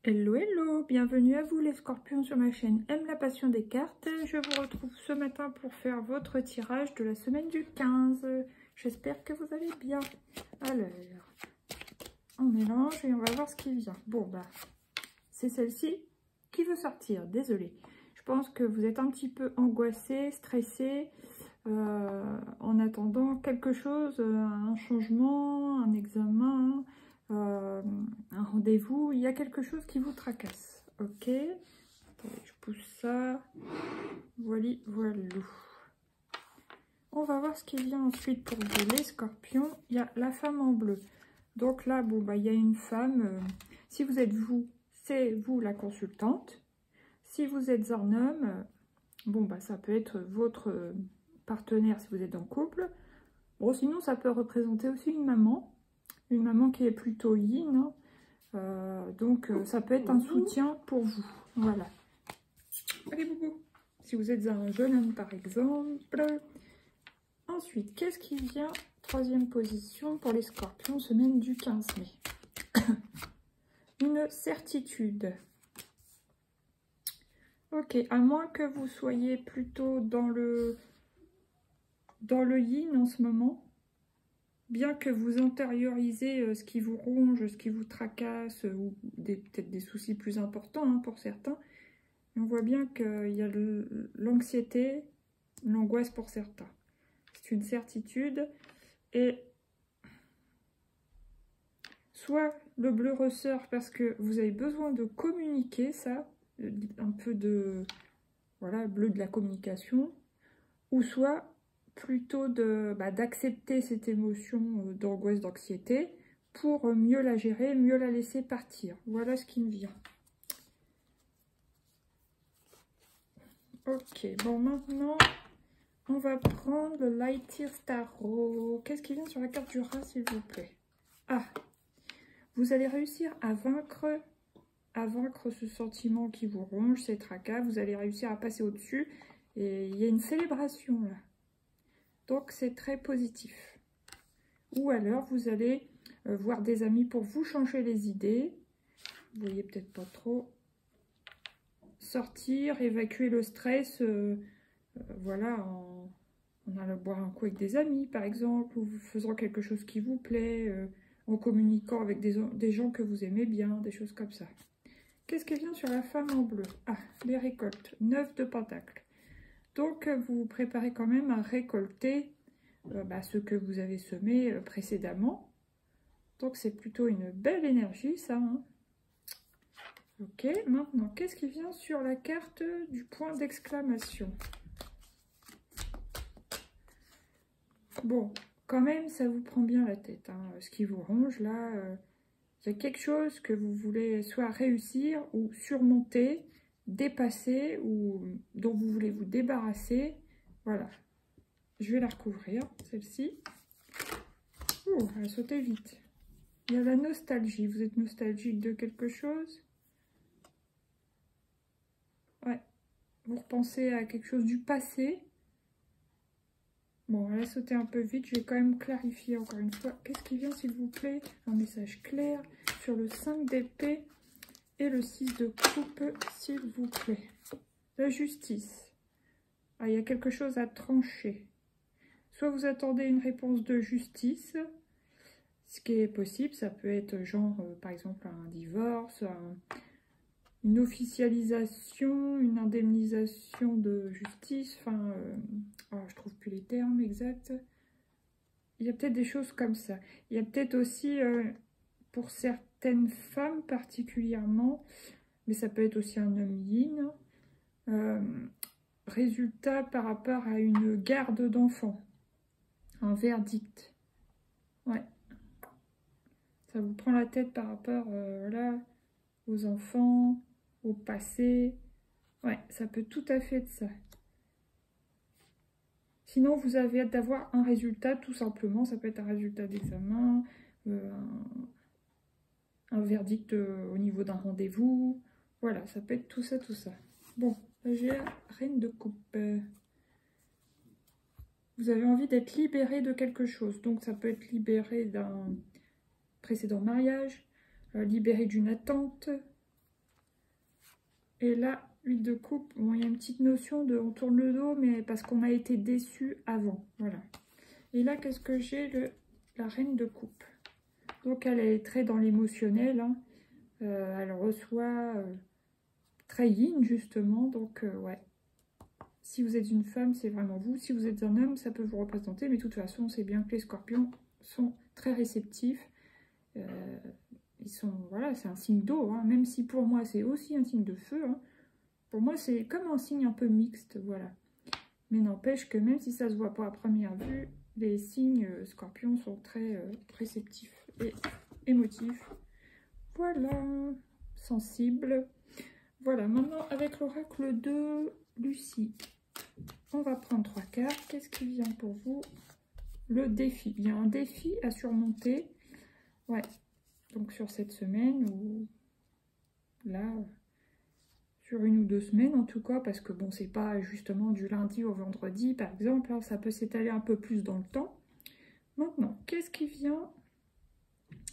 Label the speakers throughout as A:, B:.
A: Hello, hello, bienvenue à vous les scorpions sur ma chaîne Aime la passion des cartes. Je vous retrouve ce matin pour faire votre tirage de la semaine du 15. J'espère que vous allez bien. Alors, on mélange et on va voir ce qui vient. Bon, bah, c'est celle-ci qui veut sortir, désolée. Je pense que vous êtes un petit peu angoissé, stressé, en attendant quelque chose, un changement, un examen, un rendez-vous. Il y a quelque chose qui vous tracasse. Ok, attendez, je pousse ça. Voilà, voilà. On va voir ce qui vient ensuite pour vous les scorpions. Il y a la femme en bleu. Donc là, bon, bah, il y a une femme. Si vous êtes vous, c'est vous la consultante. Si vous êtes un homme, bon, bah, ça peut être votre partenaire si vous êtes en couple. Bon, sinon, ça peut représenter aussi une maman qui est plutôt yin. Hein. Donc, ça peut être un soutien pour vous. Voilà. Allez, boubou. Si vous êtes un jeune homme, par exemple. Ensuite, qu'est-ce qui vient? Troisième position pour les scorpions, semaine du 15 mai. Une certitude. Ok, à moins que vous soyez plutôt dans le yin en ce moment, bien que vous intériorisez ce qui vous ronge, ce qui vous tracasse, ou peut-être des soucis plus importants hein, pour certains, on voit bien qu'il y a l'anxiété, l'angoisse pour certains. C'est une certitude. Et soit le bleu ressort parce que vous avez besoin de communiquer ça, un peu de, voilà, bleu de la communication, ou soit plutôt d'accepter cette émotion d'angoisse, d'anxiété, pour mieux la gérer, mieux la laisser partir. Voilà ce qui me vient. Ok, bon maintenant, on va prendre le Lightier Tarot. Qu'est-ce qui vient sur la carte du rat, s'il vous plaît? Ah, vous allez réussir à vaincre ce sentiment qui vous ronge, ces tracas. Vous allez réussir à passer au-dessus. Et il y a une célébration là. Donc, c'est très positif. Ou alors, vous allez voir des amis pour vous changer les idées. Vous voyez peut-être pas trop. Sortir, évacuer le stress, voilà, en allant boire un coup avec des amis, par exemple, ou faisant quelque chose qui vous plaît, en communiquant avec des gens que vous aimez bien, des choses comme ça. Qu'est-ce qui vient sur la femme en bleu? Ah, les récoltes, 9 de pentacles. Donc, vous vous préparez quand même à récolter ce que vous avez semé précédemment. Donc, c'est plutôt une belle énergie, ça. Hein. Ok, maintenant, qu'est-ce qui vient sur la carte du point d'exclamation? Bon, quand même, ça vous prend bien la tête. Hein. Ce qui vous ronge, là, il y a quelque chose que vous voulez soit réussir ou surmonter, dépasser, ou dont vous voulez vous débarrasser. Voilà. Je vais la recouvrir, celle-ci. Oh, elle a sauté vite. Il y a la nostalgie. Vous êtes nostalgique de quelque chose? Ouais. Vous repensez à quelque chose du passé? Bon, elle a sauté un peu vite. Je vais quand même clarifier encore une fois. Qu'est-ce qui vient, s'il vous plaît? Un message clair sur le 5 d'épée et le 6 de coupe, s'il vous plaît. La justice. Ah, il y a quelque chose à trancher. Soit vous attendez une réponse de justice, ce qui est possible, ça peut être genre, par exemple, un divorce, une officialisation, une indemnisation de justice, enfin, je trouve plus les termes exacts. Il y a peut-être des choses comme ça. Il y a peut-être aussi, pour certaines femmes particulièrement, mais ça peut être aussi un homme yin, résultat par rapport à une garde d'enfants, un verdict. Ouais. Ça vous prend la tête par rapport voilà, aux enfants, au passé. Ouais, ça peut tout à fait être ça. Sinon, vous avez hâte d'avoir un résultat, tout simplement. Ça peut être un résultat d'examen, un verdict au niveau d'un rendez-vous. Voilà, ça peut être tout ça, tout ça. Bon, j'ai la reine de coupe. Vous avez envie d'être libéré de quelque chose. Donc, ça peut être libéré d'un précédent mariage, libéré d'une attente, Et là, 8 de coupe, bon, il y a une petite notion de on tourne le dos, mais parce qu'on a été déçu avant. Voilà. Et là, qu'est-ce que j'ai? La reine de coupe. Donc, elle est très dans l'émotionnel. Hein. Elle reçoit très yin, justement. Donc, ouais. Si vous êtes une femme, c'est vraiment vous. Si vous êtes un homme, ça peut vous représenter. Mais de toute façon, on sait bien que les scorpions sont très réceptifs. Ils sont, voilà, c'est un signe d'eau. Hein. Même si pour moi, c'est aussi un signe de feu. Hein. Pour moi, c'est comme un signe un peu mixte, voilà. Mais n'empêche que même si ça se voit pas à première vue, les signes scorpions sont très réceptifs et émotifs. Voilà, sensibles. Voilà, maintenant avec l'oracle de Lucie, on va prendre 3 cartes. Qu'est-ce qui vient pour vous? Le défi. Il y a un défi à surmonter. Ouais, donc sur cette semaine ou là, sur 1 ou 2 semaines en tout cas, parce que bon, c'est pas justement du lundi au vendredi par exemple, hein, ça peut s'étaler un peu plus dans le temps. Maintenant, qu'est-ce qui vient?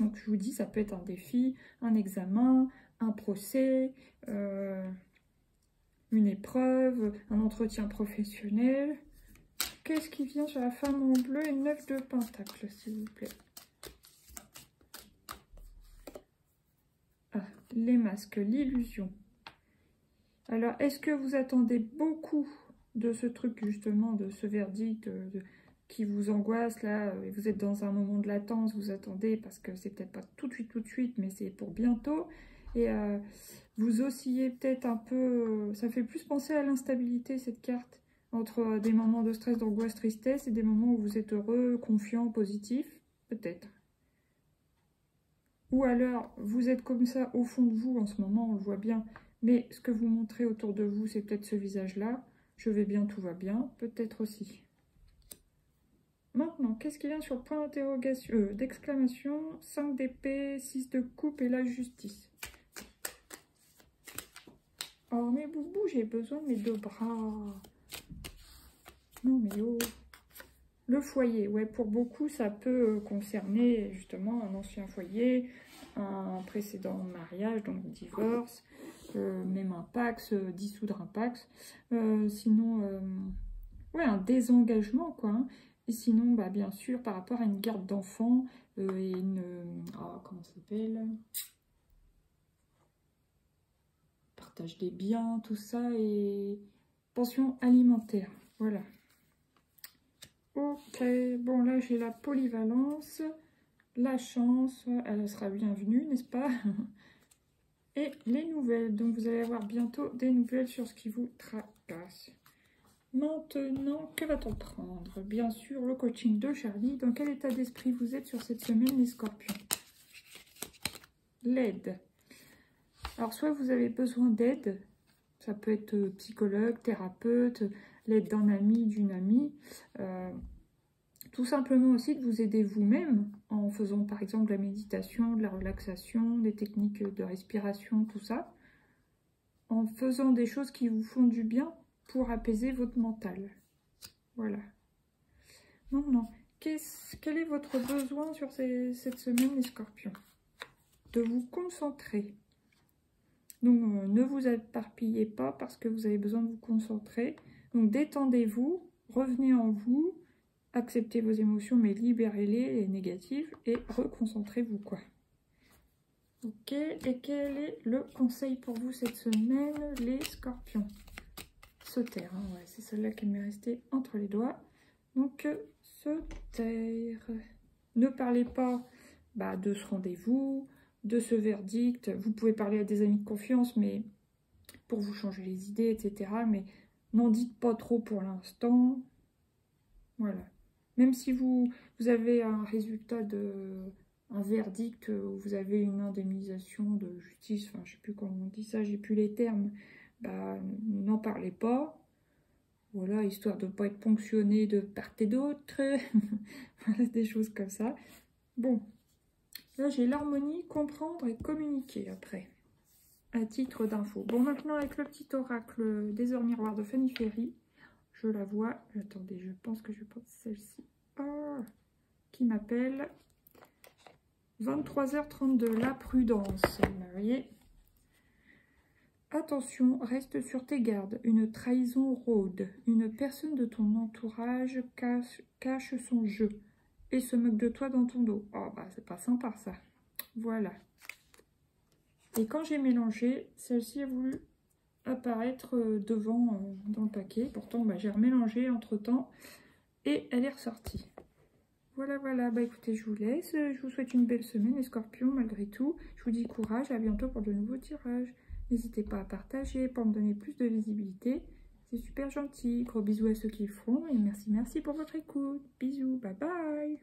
A: Donc je vous dis, ça peut être un défi, un examen, un procès, une épreuve, un entretien professionnel. Qu'est-ce qui vient sur la femme en bleu et 9 de pentacles, s'il vous plaît? Ah, les masques, l'illusion. Alors, est-ce que vous attendez beaucoup de ce truc, justement, de ce verdict qui vous angoisse, là, et vous êtes dans un moment de latence, vous attendez, parce que c'est peut-être pas tout de suite, mais c'est pour bientôt, et vous oscillez peut-être un peu, ça fait plus penser à l'instabilité, cette carte, entre des moments de stress, d'angoisse, tristesse, et des moments où vous êtes heureux, confiant, positif, peut-être. Ou alors, vous êtes comme ça au fond de vous en ce moment, on le voit bien, mais ce que vous montrez autour de vous, c'est peut-être ce visage-là. Je vais bien, tout va bien, peut-être aussi. Maintenant, qu'est-ce qu'il y a sur le point d'interrogation, d'exclamation? 5 d'épée, 6 de coupe et la justice. Oh, mais boubou, j'ai besoin de mes 2 bras. Non, mais oh. Le foyer, ouais, pour beaucoup, ça peut concerner justement un ancien foyer, un précédent mariage, donc divorce, même un Pax, dissoudre un Pax. Sinon, ouais, un désengagement, quoi. Hein. Et sinon, bah, bien sûr, par rapport à une garde d'enfants et une... comment ça s'appelle? Partage des biens, tout ça, et pension alimentaire, voilà. Ok, bon là j'ai la polyvalence, la chance, elle sera bienvenue, n'est-ce pas? Et les nouvelles, donc vous allez avoir bientôt des nouvelles sur ce qui vous tracasse. Maintenant, que va-t-on prendre? Bien sûr, le coaching de Charlie. Dans quel état d'esprit vous êtes sur cette semaine, les scorpions? L'aide. Alors, soit vous avez besoin d'aide, ça peut être psychologue, thérapeute, l'aide d'un ami, d'une amie, tout simplement aussi de vous aider vous-même en faisant par exemple de la méditation, de la relaxation, des techniques de respiration, tout ça, en faisant des choses qui vous font du bien pour apaiser votre mental. Voilà. Maintenant, quel est votre besoin sur cette semaine, les scorpions? De vous concentrer. Donc, ne vous éparpillez pas parce que vous avez besoin de vous concentrer. Donc, détendez-vous, revenez en vous, acceptez vos émotions, mais libérez-les, les négatives, et reconcentrez-vous, quoi. Ok, et quel est le conseil pour vous cette semaine, les scorpions? Se taire, hein, ouais, c'est celle-là qui m'est restée entre les doigts. Donc, se taire. Ne parlez pas de ce rendez-vous, de ce verdict. Vous pouvez parler à des amis de confiance, mais pour vous changer les idées, etc. Mais n'en dites pas trop pour l'instant. Voilà. Même si vous avez un résultat un verdict où vous avez une indemnisation de justice, enfin je sais plus comment on dit ça, j'ai plus les termes, n'en parlez pas. Voilà, histoire de ne pas être ponctionné de part et d'autre. Voilà, des choses comme ça. Bon, là j'ai l'harmonie, comprendre et communiquer après, à titre d'info. Bon, maintenant avec le petit oracle des heures miroirs de Fanny Ferry, je la vois. Attendez, je pense que je pense celle-ci. Oh, qui m'appelle 23h32, la prudence. Vous voyez, Attention, reste sur tes gardes. Une trahison rôde. Une personne de ton entourage cache son jeu et se moque de toi dans ton dos. Oh, bah, c'est pas sympa, ça. Voilà. Et quand j'ai mélangé, celle-ci a voulu apparaître devant dans le paquet. Pourtant, bah, j'ai remélangé entre-temps et elle est ressortie. Voilà, voilà. Bah, écoutez, je vous laisse. Je vous souhaite une belle semaine, les scorpions, malgré tout. Je vous dis courage. À bientôt pour de nouveaux tirages. N'hésitez pas à partager pour me donner plus de visibilité. C'est super gentil. Gros bisous à ceux qui le font. Et merci pour votre écoute. Bisous. Bye bye.